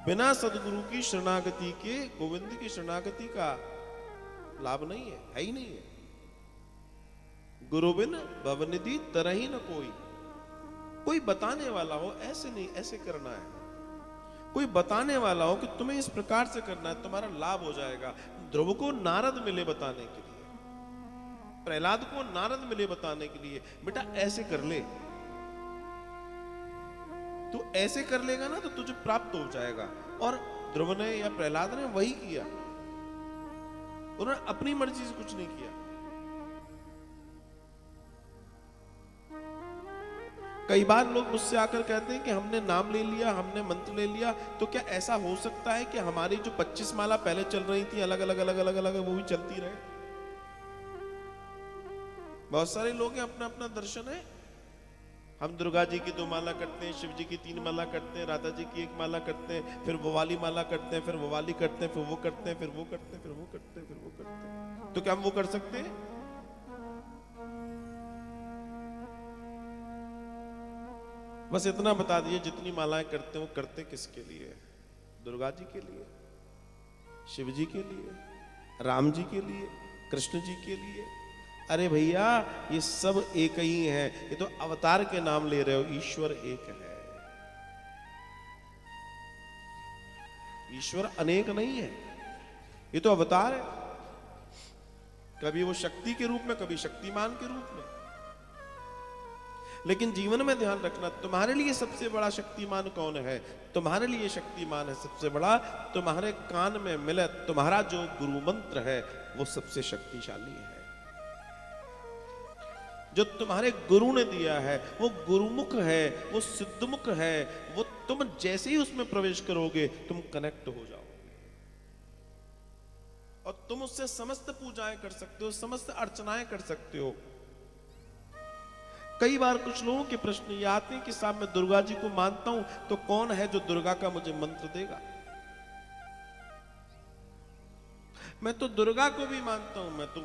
बिना सदगुरु की शरणागति के, गोविंद की शरणागति का लाभ नहीं है ही नहीं है। गुरु बिन भवनिधि तरही न कोई। कोई बताने वाला हो, ऐसे नहीं ऐसे करना है, कोई बताने वाला हो कि तुम्हें इस प्रकार से करना है, तुम्हारा लाभ हो जाएगा। ध्रुव को नारद मिले बताने के लिए, प्रहलाद को नारद मिले बताने के लिए, बेटा ऐसे कर ले, तू ऐसे कर लेगा ना तो तुझे प्राप्त हो जाएगा। और ध्रुव ने या प्रहलाद ने वही किया, उन्होंने अपनी मर्जी से कुछ नहीं किया। कई बार लोग मुझसे आकर कहते हैं कि हमने नाम ले लिया, हमने मंत्र ले लिया, तो क्या ऐसा हो सकता है कि हमारी जो 25 माला पहले चल रही थी अलग अलग अलग अलग अलग वो भी चलती रहे? बहुत सारे लोग हैं, अपना अपना दर्शन है। हम दुर्गा जी की 2 माला करते हैं, शिव जी की 3 माला करते हैं, राधा जी की 1 माला करते हैं, फिर वो वाली माला करते हैं, फिर वो वाली करते हैं, फिर वो करते हैं, फिर वो करते हैं, फिर वो करते हैं, फिर वो करते हैं। तो क्या हम वो कर सकते हैं? बस इतना बता दिए, जितनी मालाएं करते हैं वो करते किसके लिए? दुर्गा जी के लिए, शिव जी के लिए, राम जी के लिए, कृष्ण जी के लिए। अरे भैया, ये सब एक ही है, ये तो अवतार के नाम ले रहे हो। ईश्वर एक है, ईश्वर अनेक नहीं है, ये तो अवतार है। कभी वो शक्ति के रूप में, कभी शक्तिमान के रूप में। लेकिन जीवन में ध्यान रखना, तुम्हारे लिए सबसे बड़ा शक्तिमान कौन है? तुम्हारे लिए शक्तिमान है सबसे बड़ा, तुम्हारे कान में मिले तुम्हारा जो गुरु मंत्र है, वो सबसे शक्तिशाली है। जो तुम्हारे गुरु ने दिया है वो गुरुमुख है, वो सिद्धमुख है। वो तुम जैसे ही उसमें प्रवेश करोगे तुम कनेक्ट हो जाओगे और तुम उससे समस्त पूजाएं कर सकते हो, समस्त अर्चनाएं कर सकते हो। कई बार कुछ लोगों के प्रश्न ये आते हैं कि साहब मैं दुर्गा जी को मानता हूं, तो कौन है जो दुर्गा का मुझे मंत्र देगा? मैं तो दुर्गा को भी मानता हूं, मैं तो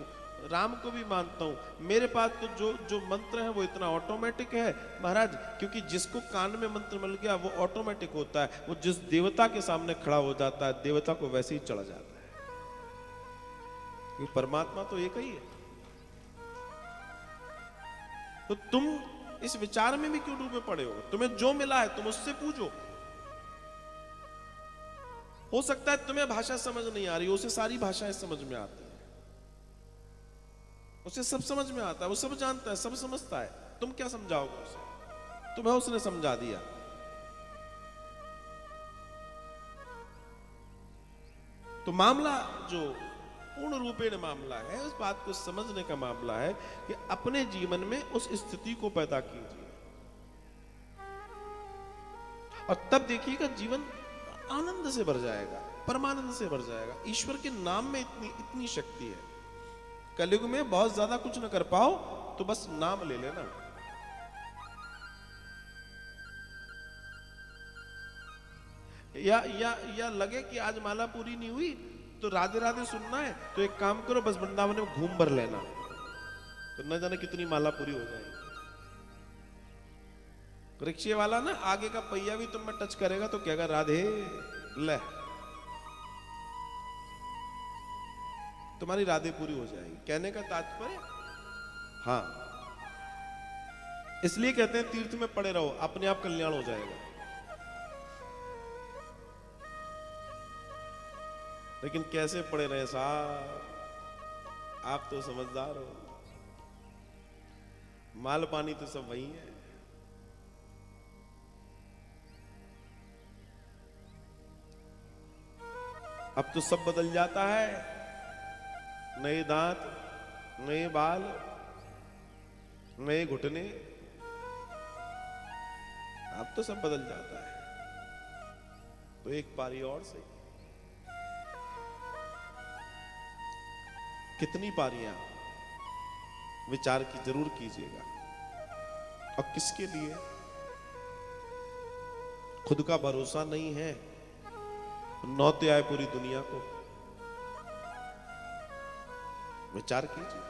राम को भी मानता हूं, मेरे पास तो जो मंत्र है वो इतना ऑटोमेटिक है महाराज। क्योंकि जिसको कान में मंत्र मिल गया वो ऑटोमेटिक होता है, वो जिस देवता के सामने खड़ा हो जाता है देवता को वैसे ही चढ़ जाता है। ये परमात्मा तो एक ही है। तो तुम इस विचार में भी क्यों डूबे पड़े हो? तुम्हें जो मिला है तुम उससे पूछो। हो सकता है तुम्हें भाषा समझ नहीं आ रही, उसे सारी भाषाएं समझ में आती है, उसे सब समझ में आता है, वो सब जानता है, सब समझता है। तुम क्या समझाओगे उसे? तुम्हें उसने समझा दिया। तो मामला जो पूर्ण रूपेण मामला है, उस बात को समझने का मामला है कि अपने जीवन में उस स्थिति को पैदा कीजिए और तब देखिएगा जीवन आनंद से भर जाएगा, परमानंद से भर जाएगा। ईश्वर के नाम में इतनी शक्ति है। कलयुग में बहुत ज्यादा कुछ न कर पाओ तो बस नाम ले लेना। या लगे कि आज माला पूरी नहीं हुई तो राधे राधे सुनना है, तो एक काम करो, बस वृंदावन में घूम भर लेना, तो न जाने कितनी माला पूरी हो जाएगी। रिक्शे वाला ना आगे का पहिया भी तुम में टच करेगा तो कहेगा राधे, ले तुम्हारी राधे पूरी हो जाएगी। कहने का तात्पर्य, हाँ, इसलिए कहते हैं तीर्थ में पड़े रहो, अपने आप कल्याण हो जाएगा। लेकिन कैसे पड़े रहे साहब, आप तो समझदार हो, माल पानी तो सब वही है। अब तो सब बदल जाता है, नए दांत, नए बाल, नए घुटने, अब तो सब बदल जाता है। तो एक पारी और सही, कितनी पारियां, विचार की जरूर कीजिएगा। और किसके लिए? खुद का भरोसा नहीं है, नौते आए पूरी दुनिया को। विचार कीजिए।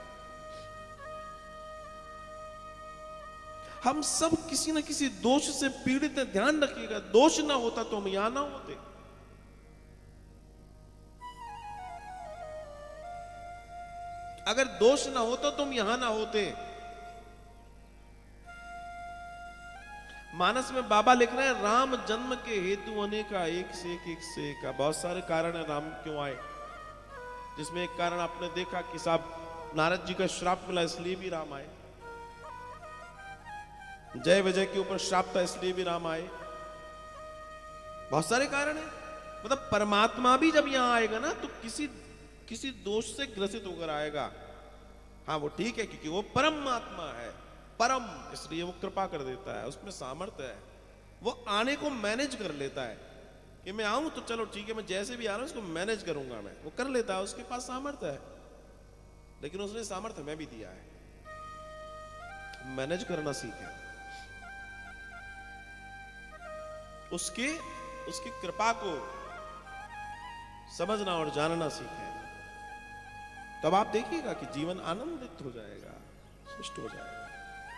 हम सब किसी न किसी दोष से पीड़ित हैं, ध्यान रखिएगा। दोष ना होता तो हम यहां ना होते। अगर दोष ना हो तो तुम यहां ना होते। मानस में बाबा लिख रहे हैं, राम जन्म के हेतु अनेका, एक से एक। बहुत सारे कारण है राम क्यों आए, जिसमें एक कारण आपने देखा कि साहब नारद जी का श्राप मिला इसलिए भी राम आए, जय विजय के ऊपर श्राप था इसलिए भी राम आए। बहुत सारे कारण है। मतलब परमात्मा भी जब यहां आएगा ना तो किसी दोष से ग्रसित होकर आएगा। हाँ वो ठीक है, क्योंकि वो परमात्मा है, परम, इसलिए वो कृपा कर देता है, उसमें सामर्थ्य है, वो आने को मैनेज कर लेता है कि मैं आऊं तो चलो ठीक है, मैं जैसे भी आ रहा हूं इसको मैनेज करूंगा, मैं वो कर लेता है, उसके पास सामर्थ्य है। लेकिन उसने सामर्थ्य हमें भी दिया है, मैनेज करना सीखे, उसकी कृपा को समझना और जानना सीखे, तब आप देखिएगा कि जीवन आनंदित हो जाएगा, सृष्ट हो जाएगा।